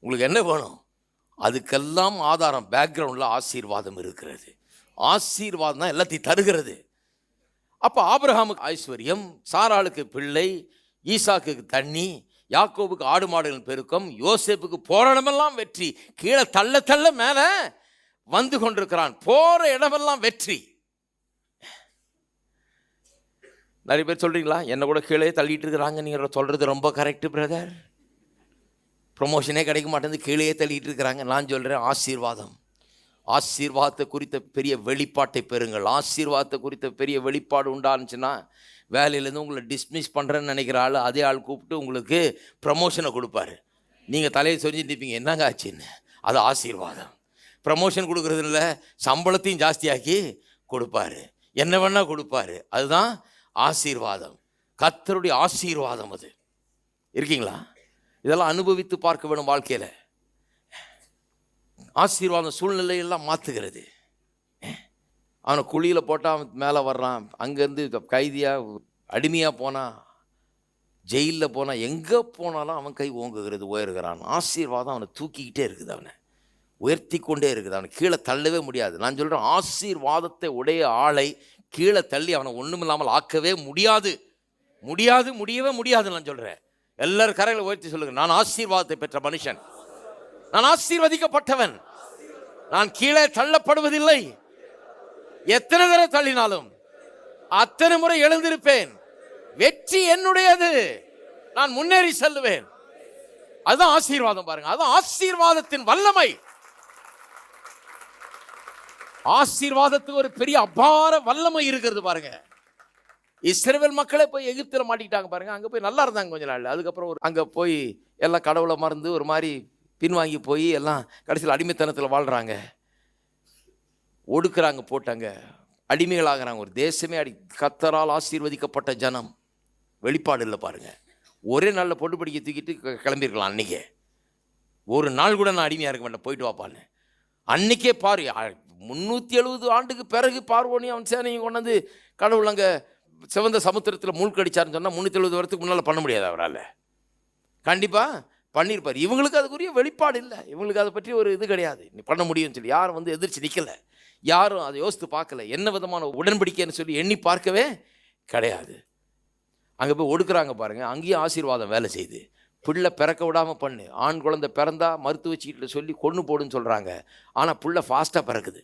உங்களுக்கு என்ன வேணும்? அதுக்கெல்லாம் ஆதாரம் பேக்ரவுண்டில் ஆசீர்வாதம் இருக்கிறது. ஆசீர்வாதம் தான் எல்லாத்தையும் தருகிறது. அப்போ ஆபிரகாமுக்கு ஐஸ்வர்யம், சாராளுக்கு பிள்ளை, ஈசாக்குக்கு தண்ணி, யாக்கோபுக்கு ஆடு மாடுகளின் பெருக்கம், யோசேப்புக்கு போற இடமெல்லாம் வெற்றி. கீழே தள்ள தள்ள மேலே வந்து கொண்டிருக்கிறான். போற இடமெல்லாம் வெற்றி. நிறைய பேர் சொல்றீங்களா, என்ன கூட கீழே தள்ளிட்டு இருக்கிறாங்க. நீங்க சொல்றது ரொம்ப கரெக்ட் பிரதர். ப்ரொமோஷனே கிடைக்க மாட்டேங்குது, கீழே தள்ளிட்டு இருக்கிறாங்க. நான் சொல்றேன், ஆசீர்வாதம், ஆசீர்வாதத்தை குறித்த பெரிய வெளிப்பாட்டை பெறுங்கள். ஆசீர்வாதத்தை குறித்த பெரிய வெளிப்பாடு உண்டானுச்சுன்னா, வேலையிலேருந்து உங்களை டிஸ்மிஸ் பண்ணுறேன்னு நினைக்கிற ஆள் அதே ஆள் கூப்பிட்டு உங்களுக்கு ப்ரமோஷனை கொடுப்பாரு. நீங்கள் தலையை சொரிஞ்சுட்டு இருப்பீங்க, என்னங்க ஆச்சுன்னு. அது ஆசீர்வாதம். ப்ரமோஷன் கொடுக்குறது இல்லை, சம்பளத்தையும் ஜாஸ்தியாக்கி கொடுப்பாரு, என்ன வேணால் கொடுப்பாரு. அதுதான் ஆசீர்வாதம், கர்த்தருடைய ஆசீர்வாதம். அது இருக்கீங்களா? இதெல்லாம் அனுபவித்து பார்க்க வேணும் வாழ்க்கையில். ஆசீர்வாதம் சூழ்நிலையெல்லாம் மாற்றுகிறது. அவனை குழியில் போட்டால் அவன் மேலே வர்றான், அங்கேருந்து கைதியாக அடிமையாக போனால், ஜெயிலில் போனால், எங்கே போனாலும் அவன் கை ஓங்குகிறது, உயர்கிறான். ஆசீர்வாதம் அவனை தூக்கிக்கிட்டே இருக்குது, அவனை உயர்த்தி கொண்டே இருக்குது, அவனை கீழே தள்ளவே முடியாது. நான் சொல்கிறேன், ஆசீர்வாதத்தை உடைய ஆளை கீழே தள்ளி அவனை ஒன்றும் இல்லாமல் ஆக்கவே முடியாது, முடியாது, முடியவே முடியாது. நான் சொல்கிறேன், எல்லாரும் கரைகளை உயர்த்தி சொல்லுங்க, நான் ஆசீர்வாதத்தை பெற்ற மனுஷன், நான் ஆசீர்வதிக்கப்பட்டவன், நான் கீழே தள்ளப்படுவதில்லை. எத்தனை தடவை தள்ளினாலும் அத்தனை முறை எழுந்திருப்பேன். வெற்றி என்னுடையது, நான் முன்னேறி செல்லுவேன். அதுதான் ஆசீர்வாதம். பாருங்க, அதுதான் ஆசீர்வாதத்தின் வல்லமை. ஆசீர்வாதத்துக்கு ஒரு பெரிய அபார வல்லமை இருக்கிறது. பாருங்க, இஸ்ரவேல் மக்களே போய் எகிப்தில் மாட்டிக்கிட்டாங்க. பாருங்க, அங்கே போய் நல்லா இருந்தாங்க கொஞ்ச நாள். அதுக்கப்புறம் அங்கே போய் எல்லாம் கடவுளை மறந்து ஒரு மாதிரி பின்வாங்கி போய் எல்லாம் கடைசியில் அடிமைத்தனத்தில் வாழ்கிறாங்க, ஒடுக்குறாங்க, போட்டாங்க, அடிமைகளாகிறாங்க. ஒரு தேசமே கர்த்தரால் ஆசீர்வதிக்கப்பட்ட ஜனம். வெளிப்பாடு இல்லை பாருங்க. ஒரே நாளில் பொட்டு படிக்க தூக்கிட்டு கிளம்பியிருக்கலாம். அன்றைக்கே ஒரு நாள் கூட நான் அடிமையாக இருக்க மாட்டேன், போயிட்டு வாப்பான்னு. அன்றைக்கே பாரு, 370 ஆண்டுக்கு பிறகு பார்வோனையும் அவன் சேனையும் கொண்டாந்து கடவுள் அங்கே சிவந்த சமுத்திரத்தில் மூழ்கடிச்சாருன்னு சொன்னால் 370 வருஷத்துக்கு முன்னால் பண்ண முடியாது அவரால். கண்டிப்பாக பண்ணியிருப்பார். இவங்களுக்கு அதுக்குரிய வெளிப்பாடு இல்லை, இவங்களுக்கு அதை பற்றி ஒரு இது கிடையாது. நீ பண்ண முடியும்னு சொல்லி யாரும் வந்து எதிர்த்து நிற்கலை, யாரும் அதை யோசித்து பார்க்கல, என்ன விதமான உடன்படிக்கைன்னு சொல்லி எண்ணி பார்க்கவே கிடையாது. அங்கே போய் ஒடுக்குறாங்க பாருங்க. அங்கேயும் ஆசீர்வாதம் வேலை செய்யுது. பிள்ளை பிறக்க விடாமல் பண்ணு, ஆண் குழந்தை பிறந்தா மருத்துவ சீட்டில் சொல்லி கொன்று போடுன்னு சொல்கிறாங்க. ஆனால் பிள்ளை ஃபாஸ்ட்டாக பிறக்குது.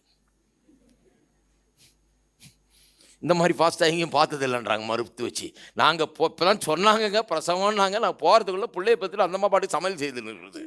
இந்த மாதிரி ஃபாஸ்ட்டாக எங்கேயும் பார்த்தது இல்லைன்றாங்க மருத்துவ வச்சு. நாங்கள் இப்போதான் சொன்னாங்க பிரசவம்னாங்க, நான் போகிறதுக்குள்ளே பிள்ளைய பற்றிட்டு அந்த பாட்டுக்கு சமையல் செய்துன்னு இருக்குது.